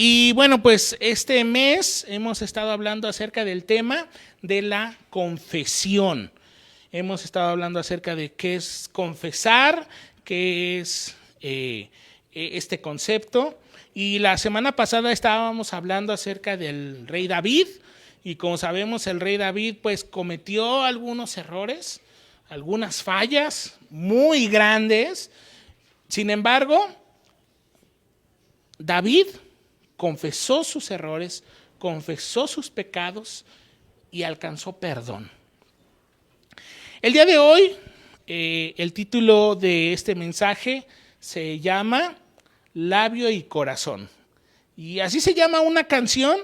Y bueno, pues este mes hemos estado hablando acerca del tema de la confesión. Hemos estado hablando acerca de qué es confesar, qué es este concepto. Y la semana pasada estábamos hablando acerca del rey David. Y como sabemos, el rey David pues cometió algunos errores, algunas fallas muy grandes. Sin embargo, David confesó sus errores, confesó sus pecados y alcanzó perdón. El día de hoy, el título de este mensaje se llama Labio y Corazón. Y así se llama una canción,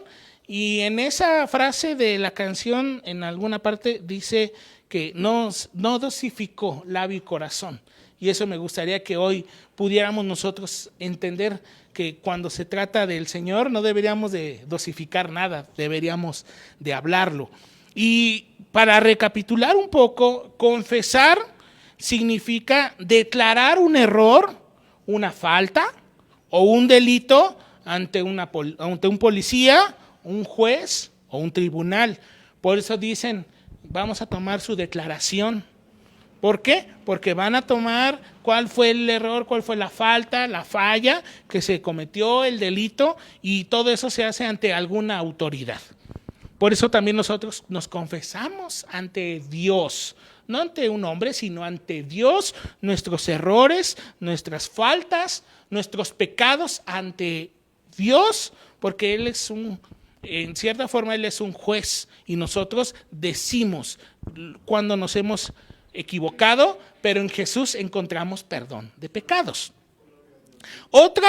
y en esa frase de la canción, en alguna parte dice que no dosificó labio y corazón. Y eso me gustaría que hoy pudiéramos nosotros entender que cuando se trata del Señor no deberíamos de dosificar nada, deberíamos de hablarlo. Y para recapitular un poco, confesar significa declarar un error, una falta o un delito ante un policía, un juez o un tribunal. Por eso dicen, vamos a tomar su declaración. ¿Por qué? Porque van a tomar cuál fue el error, cuál fue la falta, la falla que se cometió, el delito, y todo eso se hace ante alguna autoridad. Por eso también nosotros nos confesamos ante Dios, no ante un hombre, sino ante Dios, nuestros errores, nuestras faltas, nuestros pecados ante Dios, porque Él es en cierta forma Él es un juez, y nosotros decimos cuando nos hemos equivocado, pero en Jesús encontramos perdón de pecados. Otro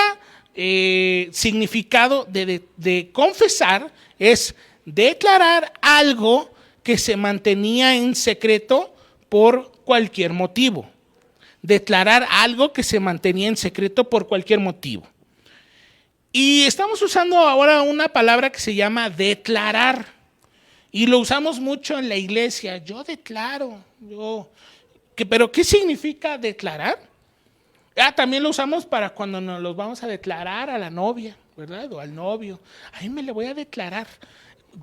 significado de confesar es declarar algo que se mantenía en secreto por cualquier motivo. Declarar algo que se mantenía en secreto por cualquier motivo. Y estamos usando ahora una palabra que se llama declarar. Y lo usamos mucho en la iglesia. Yo declaro, pero ¿qué significa declarar? También lo usamos para cuando nos los vamos a declarar a la novia, ¿verdad? O al novio. A mí me le voy a declarar.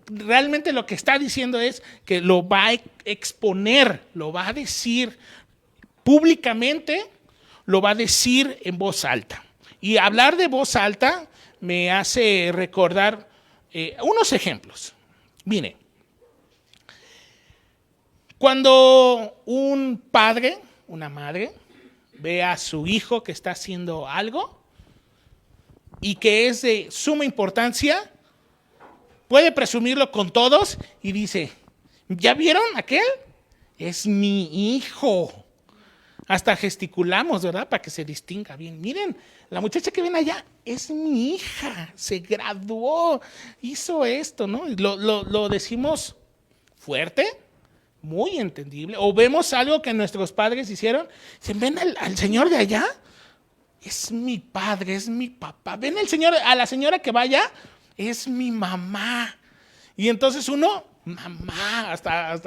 Realmente lo que está diciendo es que lo va a exponer, lo va a decir públicamente, lo va a decir en voz alta. Y hablar de voz alta me hace recordar unos ejemplos. Mire, cuando un padre, una madre, ve a su hijo que está haciendo algo y que es de suma importancia, puede presumirlo con todos y dice, ¿ya vieron aquel? Es mi hijo. Hasta gesticulamos, ¿verdad? Para que se distinga bien. Miren, la muchacha que ven allá es mi hija, se graduó, hizo esto, ¿no? Lo decimos fuerte, muy entendible. O vemos algo que nuestros padres hicieron. Dicen, ven al señor de allá, es mi padre, es mi papá. Ven a la señora que vaya, es mi mamá. Y entonces uno, mamá, hasta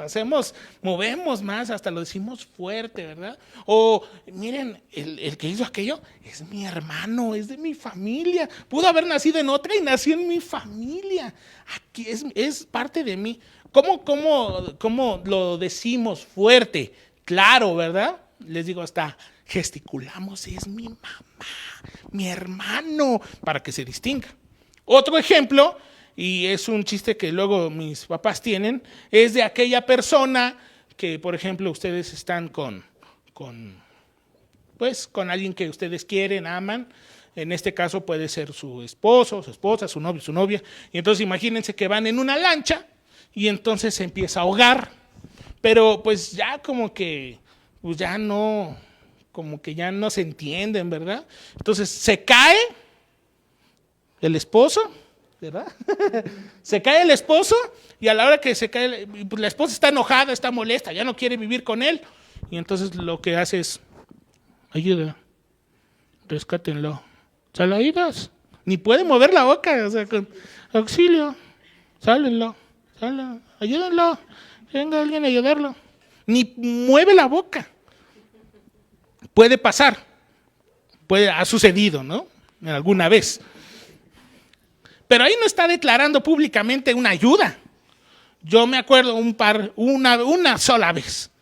movemos más, hasta lo decimos fuerte, ¿verdad? O miren, el que hizo aquello es mi hermano, es de mi familia. Pudo haber nacido en otra y nació en mi familia. Aquí es parte de mí. ¿Cómo lo decimos fuerte? Claro, ¿verdad? Les digo, hasta gesticulamos, es mi mamá, mi hermano, para que se distinga. Otro ejemplo, y es un chiste que luego mis papás tienen, es de aquella persona que, por ejemplo, ustedes están con alguien que ustedes quieren, aman. En este caso puede ser su esposo, su esposa, su novio, su novia. Y entonces imagínense que van en una lancha y entonces se empieza a ahogar. Pero pues ya como que ya no se entienden, ¿verdad? Entonces se cae el esposo, ¿verdad? Se cae el esposo y a la hora que se cae, pues la esposa está enojada, está molesta, ya no quiere vivir con él. Y entonces lo que hace es, ayuda, rescátenlo. Salvavidas, ni puede mover la boca, o sea, con auxilio, sálenlo, ayúdenlo, venga alguien a ayudarlo. Ni mueve la boca. Puede pasar, ha sucedido, ¿no? Alguna vez. Pero ahí no está declarando públicamente una ayuda. Yo me acuerdo una sola vez.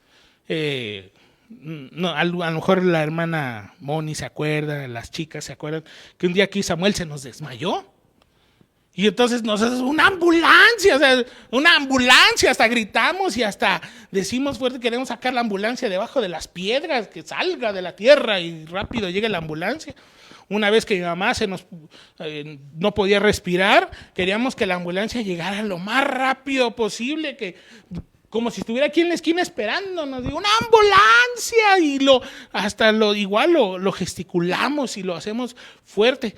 No, a lo mejor la hermana Moni se acuerda, las chicas se acuerdan, que un día aquí Samuel se nos desmayó. Y entonces nos hace una ambulancia, o sea, una ambulancia, hasta gritamos y hasta decimos fuerte, queremos sacar la ambulancia debajo de las piedras, que salga de la tierra y rápido llegue la ambulancia. Una vez que mi mamá no podía respirar, queríamos que la ambulancia llegara lo más rápido posible, como si estuviera aquí en la esquina esperándonos, digo, una ambulancia, y lo gesticulamos y lo hacemos fuerte.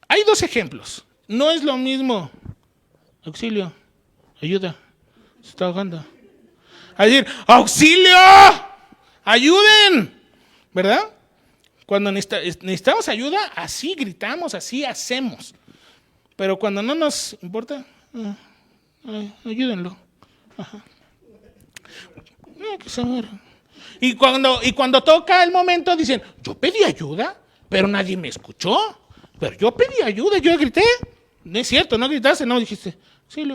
Hay dos ejemplos. No es lo mismo. Auxilio, ayuda, se está ahogando. A decir, auxilio, ayuden, ¿verdad? Cuando necesitamos ayuda, así gritamos, así hacemos. Pero cuando no nos importa, ayúdenlo. Ajá. Y cuando toca el momento dicen, yo pedí ayuda, pero nadie me escuchó. Pero yo pedí ayuda, yo grité. No es cierto, no gritaste, no dijiste, sí,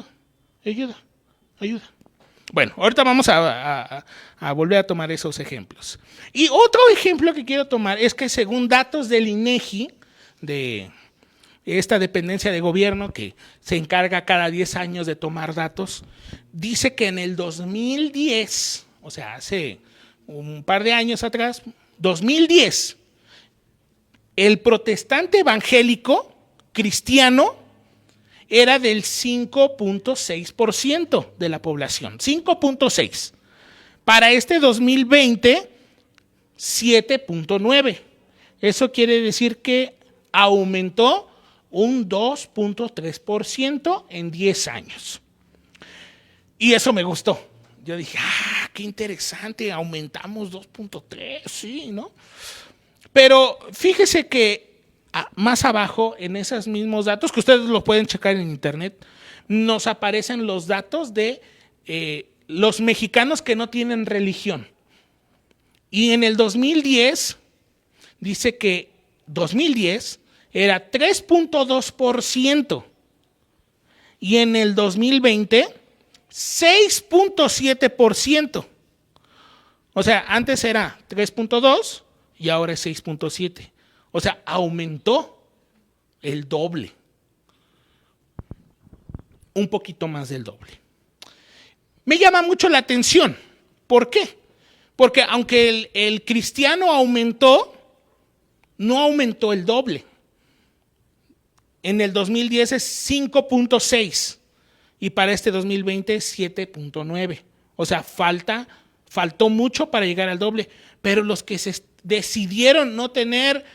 ayuda. Bueno, ahorita vamos a volver a tomar esos ejemplos. Y otro ejemplo que quiero tomar es que según datos del INEGI, de esta dependencia de gobierno que se encarga cada 10 años de tomar datos, dice que en el 2010, o sea, hace un par de años atrás, 2010, el protestante evangélico cristiano era del 5.6% de la población, 5.6. Para este 2020, 7.9. Eso quiere decir que aumentó un 2.3% en 10 años. Y eso me gustó. Yo dije, qué interesante, aumentamos 2.3, sí, ¿no? Pero fíjese que más abajo, en esos mismos datos, que ustedes los pueden checar en internet, nos aparecen los datos de los mexicanos que no tienen religión. Y en el 2010, dice que 2010 era 3.2%. Y en el 2020, 6.7%. O sea, antes era 3.2 y ahora es 6.7. O sea, aumentó el doble. Un poquito más del doble. Me llama mucho la atención. ¿Por qué? Porque aunque el cristiano aumentó, no aumentó el doble. En el 2010 es 5.6 y para este 2020 es 7.9. O sea, faltó mucho para llegar al doble. Pero los que se decidieron no tener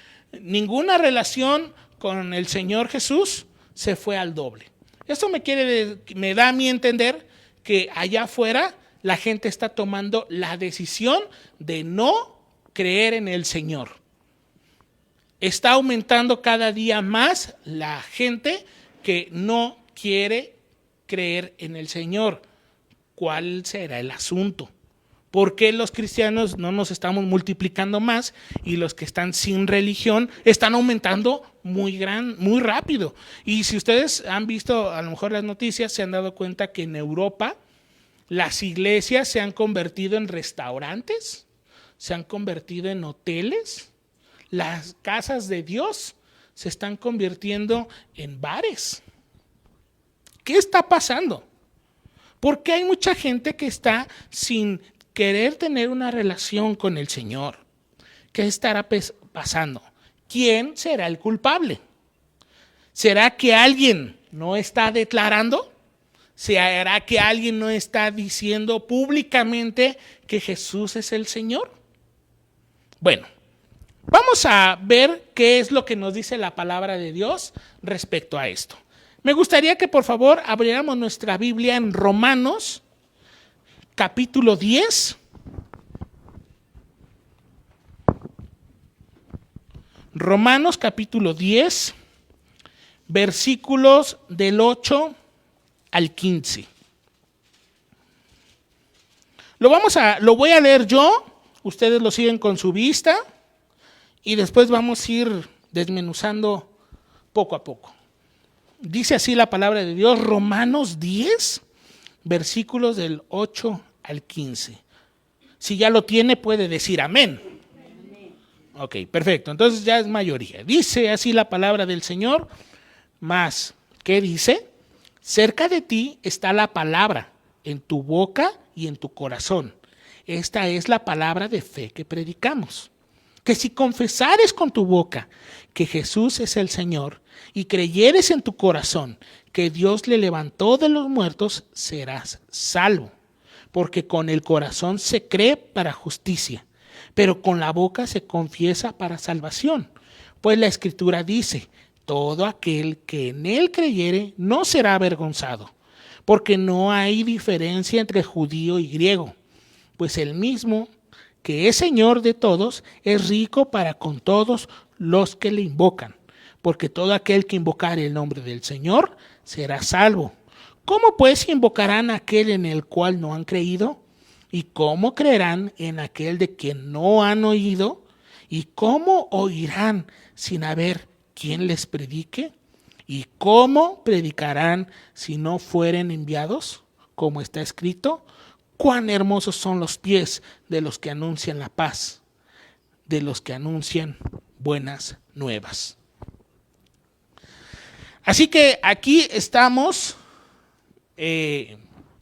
ninguna relación con el Señor Jesús, se fue al doble. Esto me da a mí entender que allá afuera la gente está tomando la decisión de no creer en el Señor. Está aumentando cada día más la gente que no quiere creer en el Señor. ¿Cuál será el asunto? ¿Por qué los cristianos no nos estamos multiplicando más y los que están sin religión están aumentando muy rápido? Y si ustedes han visto a lo mejor las noticias, se han dado cuenta que en Europa las iglesias se han convertido en restaurantes, se han convertido en hoteles, las casas de Dios se están convirtiendo en bares. ¿Qué está pasando? Porque hay mucha gente que está sin querer tener una relación con el Señor. ¿Qué estará pasando? ¿Quién será el culpable? ¿Será que alguien no está declarando? ¿Será que alguien no está diciendo públicamente que Jesús es el Señor? Bueno, vamos a ver qué es lo que nos dice la palabra de Dios respecto a esto. Me gustaría que por favor abriéramos nuestra Biblia en Romanos, capítulo 10. Romanos, capítulo 10, versículos del 8 al 15. Lo voy a leer yo, ustedes lo siguen con su vista y después vamos a ir desmenuzando poco a poco. Dice así la palabra de Dios, Romanos 10, versículos del 8 al 15. Si ya lo tiene, puede decir amén. Ok, perfecto. Entonces ya es mayoría. Dice así la palabra del Señor, más, ¿qué dice? Cerca de ti está la palabra, en tu boca y en tu corazón. Esta es la palabra de fe que predicamos. Que si confesares con tu boca que Jesús es el Señor y creyeres en tu corazón que Dios le levantó de los muertos, serás salvo. Porque con el corazón se cree para justicia, pero con la boca se confiesa para salvación. Pues la Escritura dice, todo aquel que en él creyere no será avergonzado, porque no hay diferencia entre judío y griego, pues el mismo que es Señor de todos es rico para con todos los que le invocan, porque todo aquel que invocare el nombre del Señor será salvo. ¿Cómo pues invocarán a aquel en el cual no han creído? ¿Y cómo creerán en aquel de quien no han oído? ¿Y cómo oirán sin haber quien les predique? ¿Y cómo predicarán si no fueren enviados? Como está escrito, cuán hermosos son los pies de los que anuncian la paz, de los que anuncian buenas nuevas. Así que aquí estamos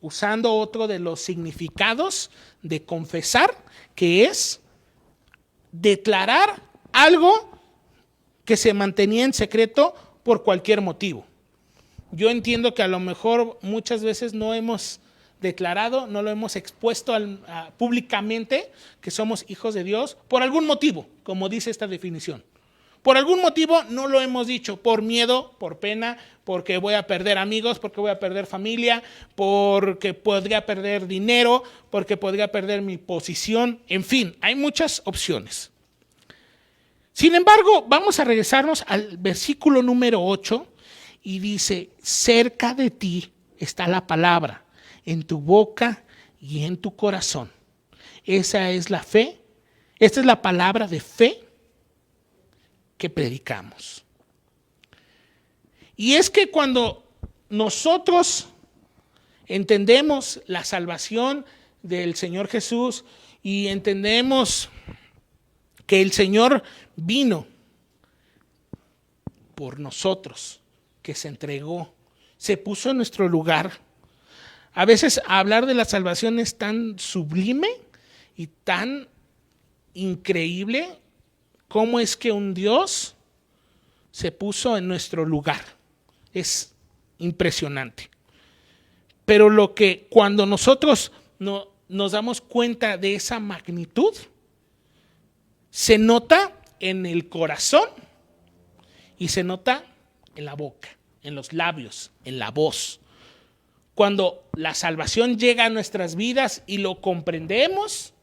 usando otro de los significados de confesar, que es declarar algo que se mantenía en secreto por cualquier motivo. Yo entiendo que a lo mejor muchas veces no hemos declarado, no lo hemos expuesto públicamente que somos hijos de Dios por algún motivo, como dice esta definición. Por algún motivo no lo hemos dicho, por miedo, por pena, porque voy a perder amigos, porque voy a perder familia, porque podría perder dinero, porque podría perder mi posición, en fin, hay muchas opciones. Sin embargo, vamos a regresarnos al versículo número 8 y dice, cerca de ti está la palabra, en tu boca y en tu corazón. Esa es la fe, esta es la palabra de fe que predicamos. Y es que cuando nosotros entendemos la salvación del Señor Jesús y entendemos que el Señor vino por nosotros, que se entregó, se puso en nuestro lugar. A veces hablar de la salvación es tan sublime y tan increíble. ¿Cómo es que un Dios se puso en nuestro lugar? Es impresionante. Pero lo que cuando nosotros nos damos cuenta de esa magnitud, se nota en el corazón y se nota en la boca, en los labios, en la voz. Cuando la salvación llega a nuestras vidas y lo comprendemos,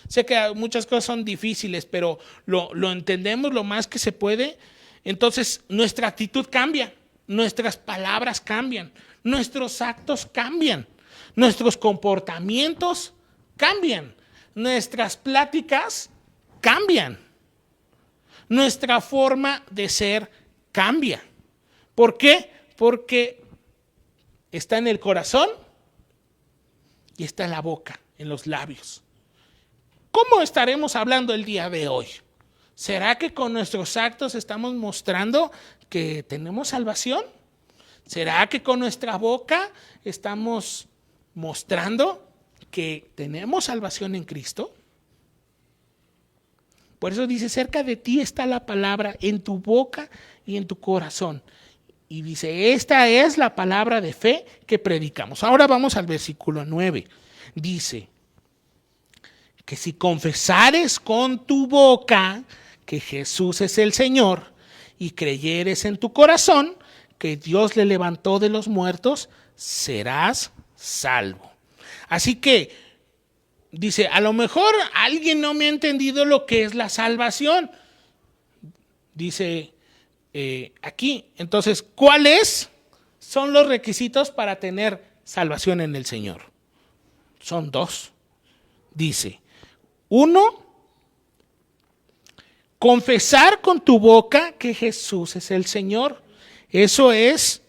sé que muchas cosas son difíciles, pero lo entendemos lo más que se puede. Entonces nuestra actitud cambia, nuestras palabras cambian, nuestros actos cambian, nuestros comportamientos cambian, nuestras pláticas cambian, nuestra forma de ser cambia. ¿Por qué? Porque está en el corazón y está en la boca, en los labios. ¿Cómo estaremos hablando el día de hoy? ¿Será que con nuestros actos estamos mostrando que tenemos salvación? ¿Será que con nuestra boca estamos mostrando que tenemos salvación en Cristo? Por eso dice, cerca de ti está la palabra, en tu boca y en tu corazón. Y dice, esta es la palabra de fe que predicamos. Ahora vamos al versículo 9. Dice, que si confesares con tu boca que Jesús es el Señor y creyeres en tu corazón que Dios le levantó de los muertos, serás salvo. Así que, dice, a lo mejor alguien no me ha entendido lo que es la salvación. Dice aquí, entonces, ¿cuáles son los requisitos para tener salvación en el Señor? Son dos. Dice, 1, confesar con tu boca que Jesús es el Señor. Eso es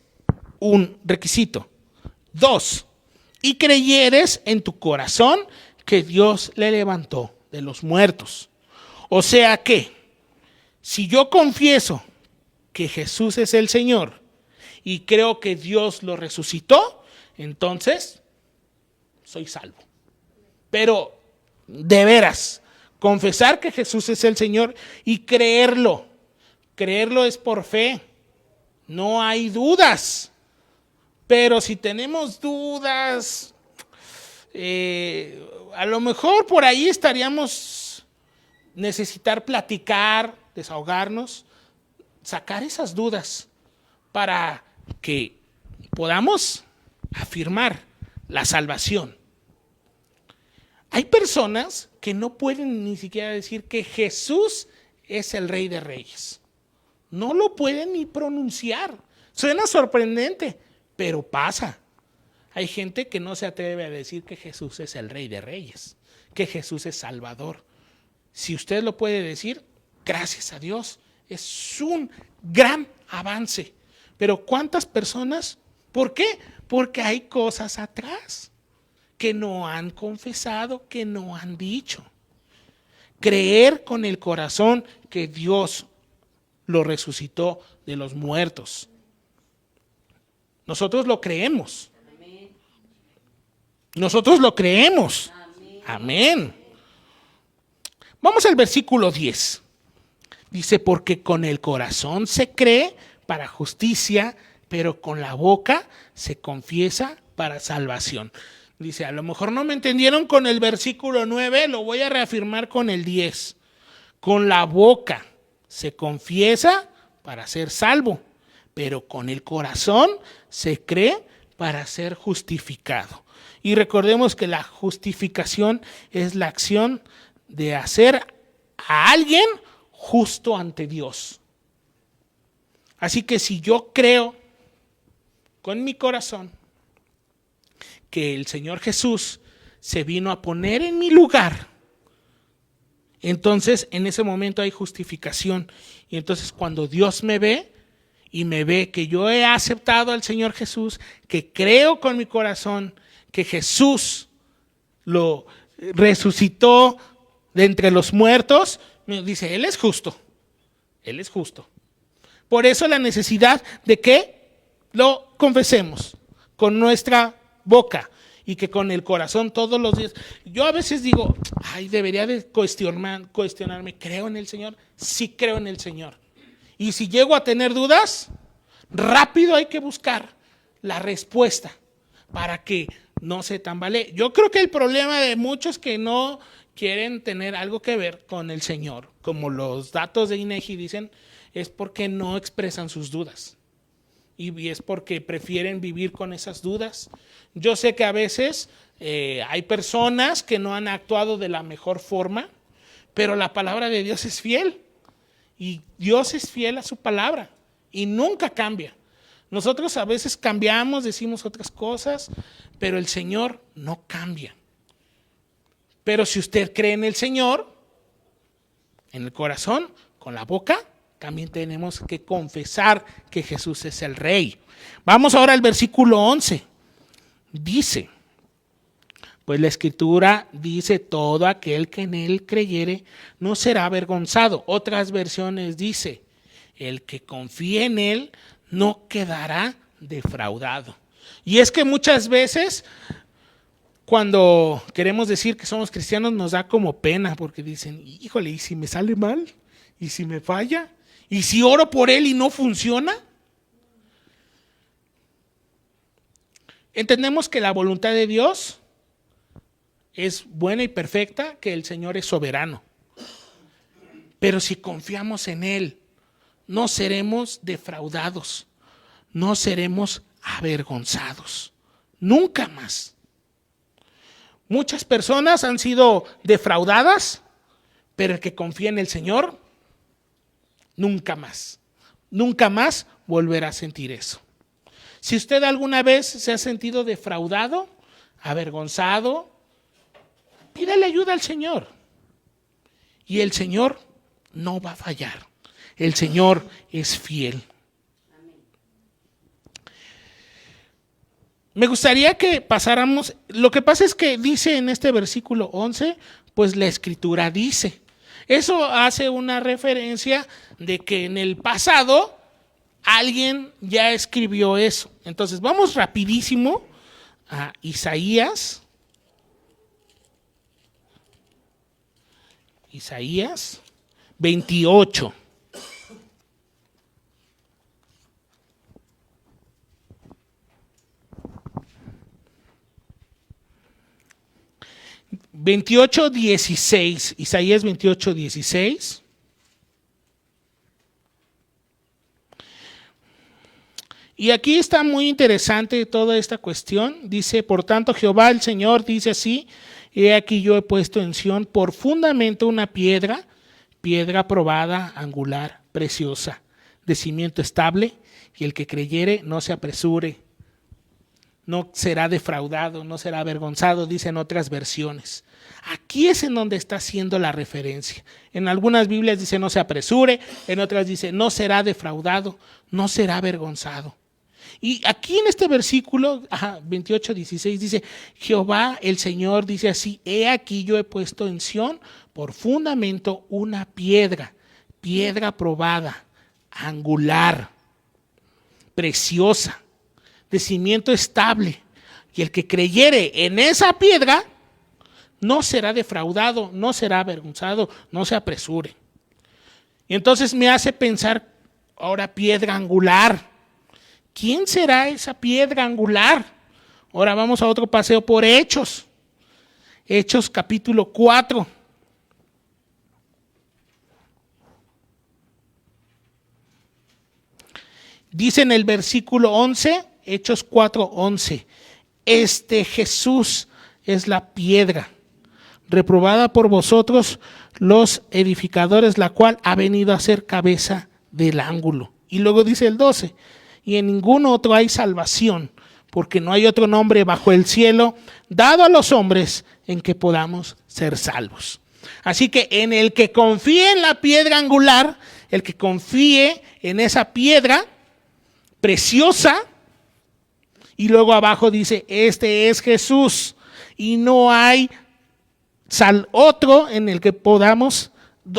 un requisito. 2, y creyeres en tu corazón que Dios le levantó de los muertos. O sea que, si yo confieso que Jesús es el Señor y creo que Dios lo resucitó, entonces soy salvo. Pero de veras, confesar que Jesús es el Señor y creerlo es por fe, no hay dudas. Pero si tenemos dudas, a lo mejor por ahí estaríamos necesitar platicar, desahogarnos, sacar esas dudas para que podamos afirmar la salvación. Hay personas que no pueden ni siquiera decir que Jesús es el Rey de Reyes. No lo pueden ni pronunciar. Suena sorprendente, pero pasa. Hay gente que no se atreve a decir que Jesús es el Rey de Reyes, que Jesús es Salvador. Si usted lo puede decir, gracias a Dios, es un gran avance. Pero ¿cuántas personas? ¿Por qué? Porque hay cosas atrás que no han confesado, que no han dicho. Creer con el corazón que Dios lo resucitó de los muertos. Nosotros lo creemos. Nosotros lo creemos. Amén. Vamos al versículo 10. Dice, porque con el corazón se cree para justicia, pero con la boca se confiesa para salvación. Dice, a lo mejor no me entendieron con el versículo 9, lo voy a reafirmar con el 10. Con la boca se confiesa para ser salvo, pero con el corazón se cree para ser justificado. Y recordemos que la justificación es la acción de hacer a alguien justo ante Dios. Así que si yo creo con mi corazón que el Señor Jesús se vino a poner en mi lugar, entonces en ese momento hay justificación. Y entonces cuando Dios me ve y me ve que yo he aceptado al Señor Jesús, que creo con mi corazón que Jesús lo resucitó de entre los muertos, me dice, Él es justo. Él es justo. Por eso la necesidad de que lo confesemos con nuestra boca y que con el corazón todos los días. Yo a veces digo, debería de cuestionarme, ¿creo en el Señor? Sí creo en el Señor. Y si llego a tener dudas, rápido hay que buscar la respuesta para que no se tambalee. Yo creo que el problema de muchos que no quieren tener algo que ver con el Señor, como los datos de INEGI dicen, es porque no expresan sus dudas. Y es porque prefieren vivir con esas dudas. Yo sé que a veces hay personas que no han actuado de la mejor forma, pero la palabra de Dios es fiel. Y Dios es fiel a su palabra y nunca cambia. Nosotros a veces cambiamos, decimos otras cosas, pero el Señor no cambia. Pero si usted cree en el Señor, en el corazón, con la boca, también tenemos que confesar que Jesús es el Rey. Vamos ahora al versículo 11. Dice, pues la Escritura dice, todo aquel que en Él creyere no será avergonzado. Otras versiones dice, el que confíe en Él no quedará defraudado. Y es que muchas veces cuando queremos decir que somos cristianos nos da como pena porque dicen, híjole, ¿y si me sale mal? ¿Y si me falla? ¿Y si oro por Él y no funciona? Entendemos que la voluntad de Dios es buena y perfecta, que el Señor es soberano. Pero si confiamos en Él, no seremos defraudados, no seremos avergonzados, nunca más. Muchas personas han sido defraudadas, pero el que confía en el Señor, nunca más volverá a sentir eso. Si usted alguna vez se ha sentido defraudado, avergonzado, pídale ayuda al Señor. Y el Señor no va a fallar. El Señor es fiel. Me gustaría que pasáramos, lo que pasa es que dice en este versículo 11, pues la Escritura dice. Eso hace una referencia de que en el pasado alguien ya escribió eso. Entonces vamos rapidísimo a Isaías 28. Isaías 28:16. Y aquí está muy interesante toda esta cuestión. Dice, por tanto, Jehová el Señor dice así: he aquí yo he puesto en Sión por fundamento una piedra probada, angular, preciosa, de cimiento estable, y el que creyere no se apresure, no será defraudado, no será avergonzado, dicen otras versiones. Aquí es en donde está haciendo la referencia. En algunas Biblias dice no se apresure, en otras dice no será defraudado, no será avergonzado. Y aquí en este versículo 28:16 dice, Jehová el Señor dice así: he aquí yo he puesto en Sión por fundamento una piedra probada, angular, preciosa, de cimiento estable, y el que creyere en esa piedra no será defraudado, no será avergonzado, no se apresure. Y entonces me hace pensar, ahora piedra angular, ¿quién será esa piedra angular? Ahora vamos a otro paseo por Hechos capítulo 4. Dice en el versículo 11, Hechos 4:11, este Jesús es la piedra reprobada por vosotros los edificadores, la cual ha venido a ser cabeza del ángulo. Y luego dice el 12, y en ningún otro hay salvación, porque no hay otro nombre bajo el cielo dado a los hombres en que podamos ser salvos. Así que en el que confíe en la piedra angular, el que confíe en esa piedra preciosa, y luego abajo dice, este es Jesús, y no hay otro en el que podamos,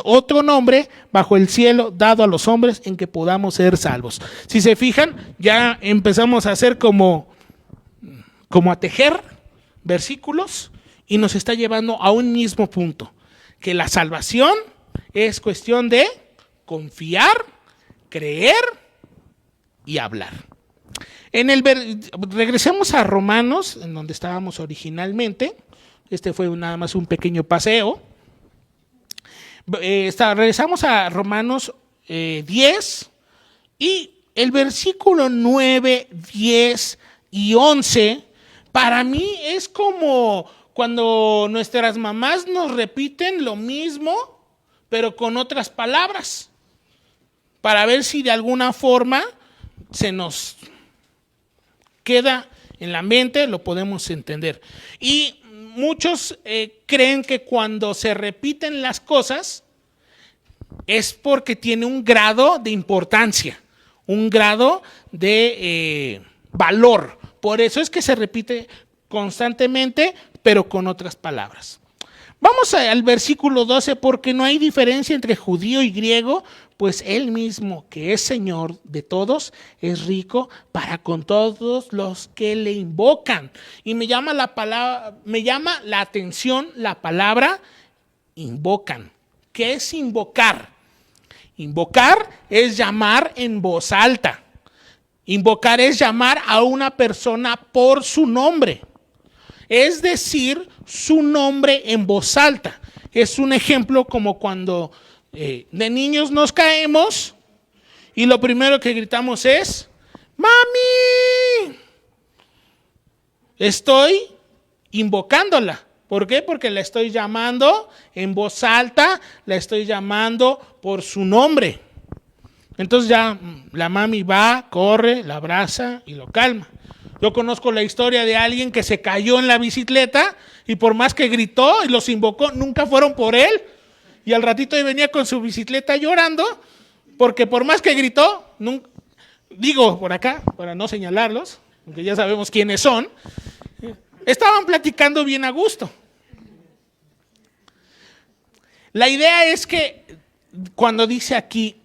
otro nombre bajo el cielo dado a los hombres en que podamos ser salvos. Si se fijan, ya empezamos a hacer como a tejer versículos y nos está llevando a un mismo punto, que la salvación es cuestión de confiar, creer y hablar. Regresemos a Romanos, en donde estábamos originalmente. Este fue nada más un pequeño paseo. Regresamos a Romanos 10 y el versículo 9, 10 y 11 para mí es como cuando nuestras mamás nos repiten lo mismo pero con otras palabras para ver si de alguna forma se nos queda en la mente, lo podemos entender. Y muchos creen que cuando se repiten las cosas es porque tiene un grado de importancia, un grado de valor. Por eso es que se repite constantemente, pero con otras palabras. Vamos al versículo 12, porque no hay diferencia entre judío y griego, pues él mismo, que es Señor de todos, es rico para con todos los que le invocan. Y me llama la atención la palabra invocan. ¿Qué es invocar? Invocar es llamar en voz alta. Invocar es llamar a una persona por su nombre. Es decir, su nombre en voz alta. Es un ejemplo como cuando de niños nos caemos y lo primero que gritamos es ¡Mami! Estoy invocándola. ¿Por qué? Porque la estoy llamando en voz alta, la estoy llamando por su nombre. Entonces ya la mami va, corre, la abraza y lo calma. Yo conozco la historia de alguien que se cayó en la bicicleta y por más que gritó y los invocó, nunca fueron por él. Y al ratito ahí venía con su bicicleta llorando, porque por más que gritó, digo por acá, para no señalarlos, aunque ya sabemos quiénes son, estaban platicando bien a gusto. La idea es que cuando dice aquí,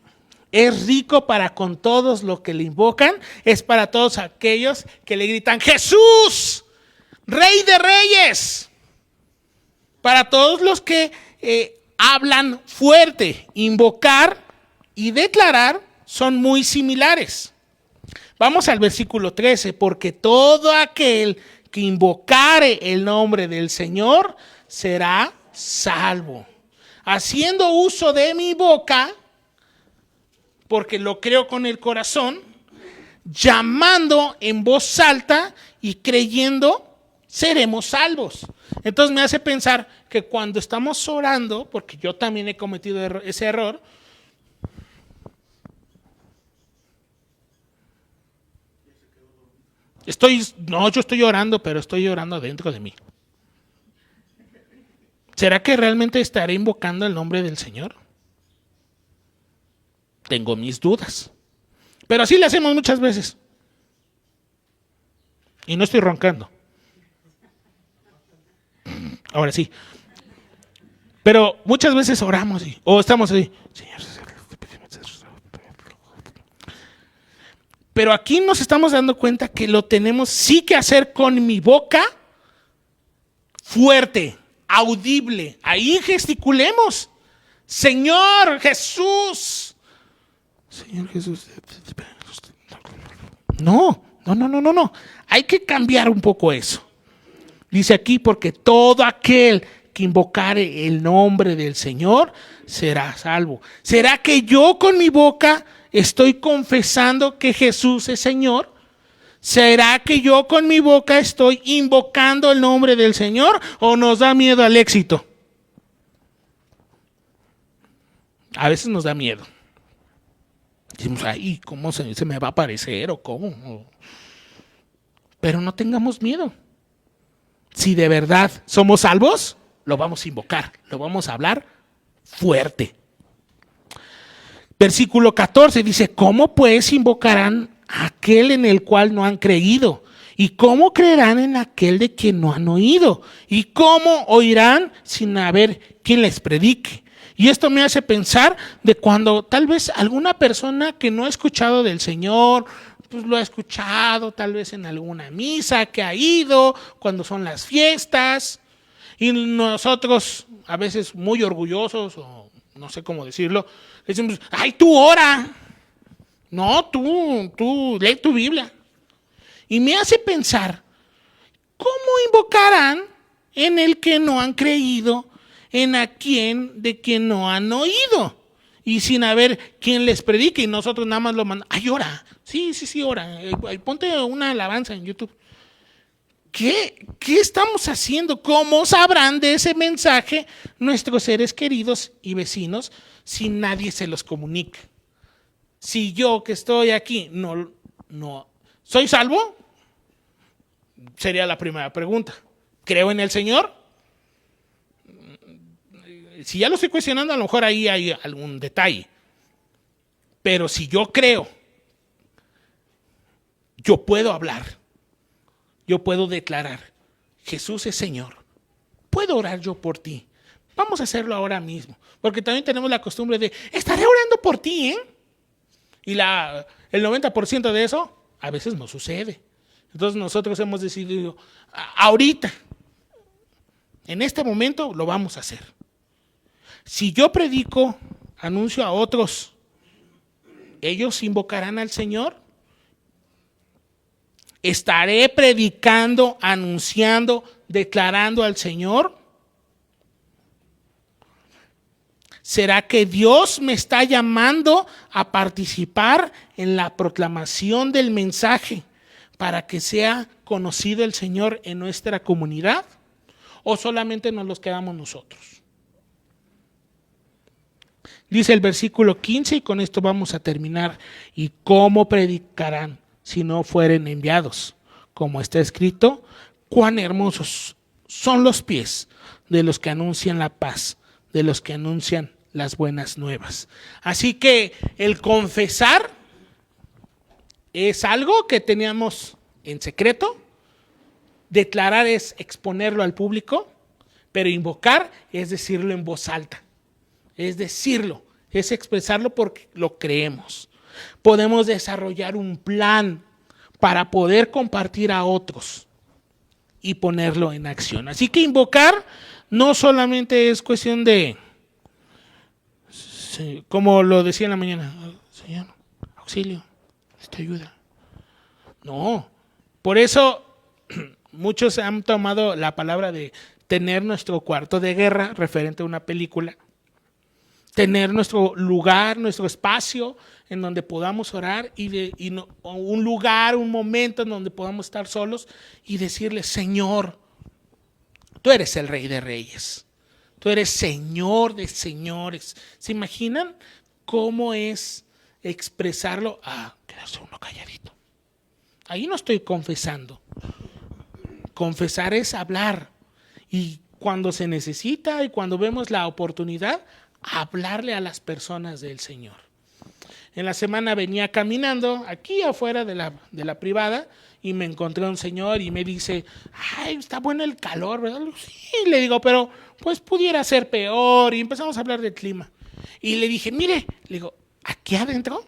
es rico para con todos los que le invocan, es para todos aquellos que le gritan, Jesús, Rey de Reyes. Para todos los que hablan fuerte, invocar y declarar son muy similares. Vamos al versículo 13, porque todo aquel que invocare el nombre del Señor será salvo. Haciendo uso de mi boca, porque lo creo con el corazón, llamando en voz alta y creyendo, seremos salvos. Entonces me hace pensar que cuando estamos orando, porque yo también he cometido ese error, yo estoy orando, pero estoy orando dentro de mí. ¿Será que realmente estaré invocando el nombre del Señor? Tengo mis dudas. Pero así le hacemos muchas veces. Y no estoy roncando. Ahora sí. Pero muchas veces oramos o estamos así. Señor. Pero aquí nos estamos dando cuenta que lo tenemos sí que hacer con mi boca fuerte, audible. Ahí gesticulemos. Señor Jesús. Señor Jesús. No. Hay que cambiar un poco eso. Dice aquí, porque todo aquel que invocare el nombre del Señor será salvo. ¿Será que yo con mi boca estoy confesando que Jesús es Señor? ¿Será que yo con mi boca estoy invocando el nombre del Señor o nos da miedo al éxito? A veces nos da miedo. Decimos, ay, ¿cómo se me va a aparecer o cómo? Pero no tengamos miedo. Si de verdad somos salvos, lo vamos a invocar, lo vamos a hablar fuerte. Versículo 14 dice, ¿cómo pues invocarán a aquel en el cual no han creído? ¿Y cómo creerán en aquel de quien no han oído? ¿Y cómo oirán sin haber quien les predique? Y esto me hace pensar de cuando tal vez alguna persona que no ha escuchado del Señor, pues lo ha escuchado tal vez en alguna misa que ha ido, cuando son las fiestas, y nosotros a veces muy orgullosos, o no sé cómo decirlo, decimos, ay, tú ora, no, tú lee tu Biblia. Y me hace pensar, ¿cómo invocarán en el que no han creído, en de quien no han oído? Y sin haber quien les predique, y nosotros nada más lo mandamos, ay, ora, sí, ora, ponte una alabanza en YouTube. ¿Qué estamos haciendo? ¿Cómo sabrán de ese mensaje nuestros seres queridos y vecinos si nadie se los comunica? Si yo que estoy aquí no ¿soy salvo? Sería la primera pregunta. ¿Creo en el Señor? Si ya lo estoy cuestionando, a lo mejor ahí hay algún detalle. Pero si yo creo, yo puedo hablar. Yo puedo declarar, Jesús es Señor. Puedo orar yo por ti. Vamos a hacerlo ahora mismo. Porque también tenemos la costumbre de, estaré orando por ti, ¿eh? Y el 90% de eso a veces no sucede. Entonces nosotros hemos decidido, ahorita, en este momento lo vamos a hacer. Si yo predico, anuncio a otros, ¿ellos invocarán al Señor? ¿Estaré predicando, anunciando, declarando al Señor? ¿Será que Dios me está llamando a participar en la proclamación del mensaje para que sea conocido el Señor en nuestra comunidad? ¿O solamente nos los quedamos nosotros? Dice el versículo 15, y con esto vamos a terminar. ¿Y cómo predicarán si no fueren enviados? Como está escrito, cuán hermosos son los pies de los que anuncian la paz, de los que anuncian las buenas nuevas. Así que el confesar es algo que teníamos en secreto, declarar es exponerlo al público, pero invocar es decirlo en voz alta. Es decirlo, es expresarlo porque lo creemos. Podemos desarrollar un plan para poder compartir a otros y ponerlo en acción. Así que invocar no solamente es cuestión de, como lo decía en la mañana, Señor, auxilio, necesito ayuda. No, por eso muchos han tomado la palabra de tener nuestro cuarto de guerra referente a una película, tener nuestro lugar, nuestro espacio en donde podamos orar un lugar, un momento en donde podamos estar solos y decirle, Señor, tú eres el Rey de Reyes, tú eres Señor de señores. ¿Se imaginan cómo es expresarlo? Quedarse uno calladito. Ahí no estoy confesando. Confesar es hablar. Y cuando se necesita y cuando vemos la oportunidad, hablarle a las personas del Señor. En la semana venía caminando aquí afuera de la privada y me encontré a un señor y me dice, ay, está bueno el calor, ¿verdad? Sí, le digo, pero pues pudiera ser peor. Y empezamos a hablar del clima. Y le dije, mire, le digo, aquí adentro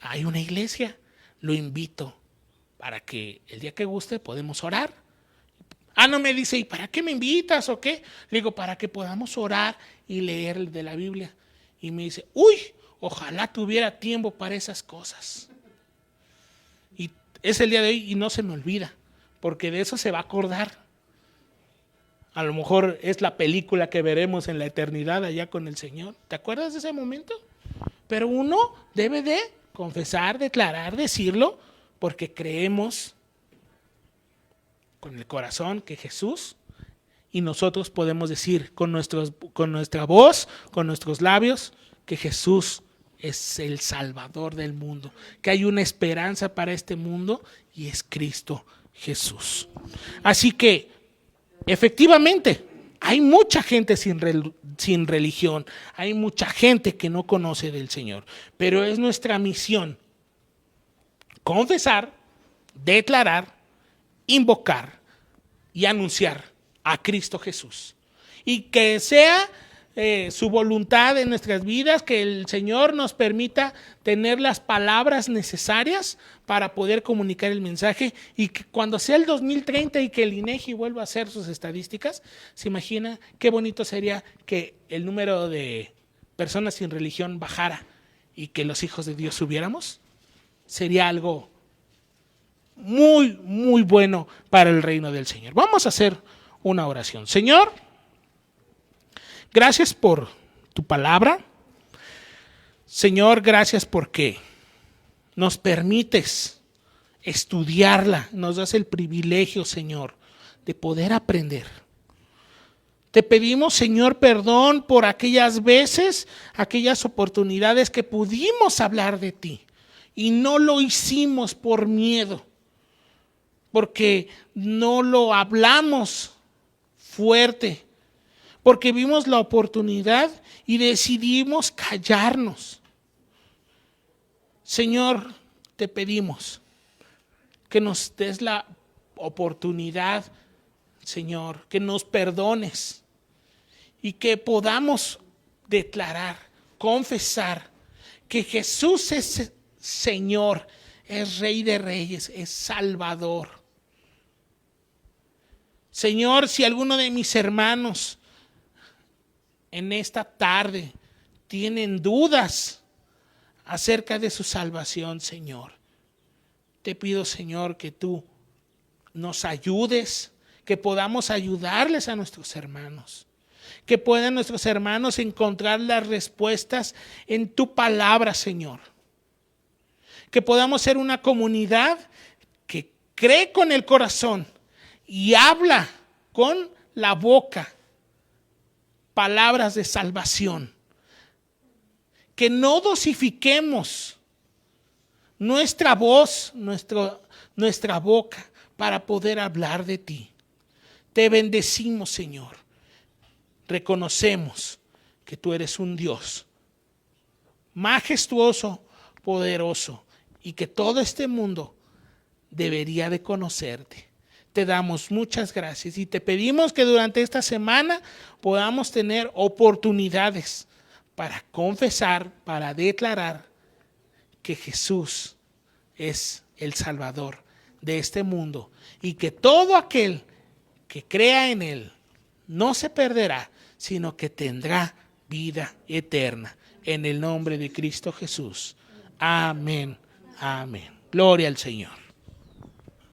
hay una iglesia, lo invito para que el día que guste podemos orar. No me dice, ¿y para qué me invitas o qué? Le digo, para que podamos orar y leer de la Biblia. Y me dice, uy, ojalá tuviera tiempo para esas cosas. Y es el día de hoy y no se me olvida, porque de eso se va a acordar. A lo mejor es la película que veremos en la eternidad allá con el Señor. ¿Te acuerdas de ese momento? Pero uno debe de confesar, declarar, decirlo, porque creemos con el corazón que Jesús, y nosotros podemos decir con nuestra voz, con nuestros labios, que Jesús es el Salvador del mundo, que hay una esperanza para este mundo y es Cristo Jesús. Así que, efectivamente, hay mucha gente sin religión, hay mucha gente que no conoce del Señor, pero es nuestra misión confesar, declarar, invocar y anunciar a Cristo Jesús. Y que sea su voluntad en nuestras vidas, que el Señor nos permita tener las palabras necesarias para poder comunicar el mensaje, y que cuando sea el 2030 y que el INEGI vuelva a hacer sus estadísticas, se imagina qué bonito sería que el número de personas sin religión bajara y que los hijos de Dios subiéramos. Sería algo muy, muy bueno para el reino del Señor. Vamos a hacer una oración. Señor, gracias por tu palabra. Señor, gracias porque nos permites estudiarla. Nos das el privilegio, Señor, de poder aprender. Te pedimos, Señor, perdón por aquellas veces, aquellas oportunidades que pudimos hablar de ti y no lo hicimos por miedo, porque no lo hablamos fuerte, porque vimos la oportunidad y decidimos callarnos. Señor, te pedimos que nos des la oportunidad, Señor, que nos perdones y que podamos declarar, confesar que Jesús es Señor, es Rey de Reyes, es Salvador. Señor, si alguno de mis hermanos en esta tarde tienen dudas acerca de su salvación, Señor, te pido, Señor, que tú nos ayudes, que podamos ayudarles a nuestros hermanos, que puedan nuestros hermanos encontrar las respuestas en tu palabra, Señor, que podamos ser una comunidad que cree con el corazón y habla con la boca palabras de salvación. Que no dosifiquemos nuestra voz, nuestra boca para poder hablar de ti. Te bendecimos, Señor. Reconocemos que tú eres un Dios majestuoso, poderoso, y que todo este mundo debería de conocerte. Te damos muchas gracias y te pedimos que durante esta semana podamos tener oportunidades para confesar, para declarar que Jesús es el Salvador de este mundo y que todo aquel que crea en Él no se perderá, sino que tendrá vida eterna. En el nombre de Cristo Jesús. Amén. Amén. Gloria al Señor.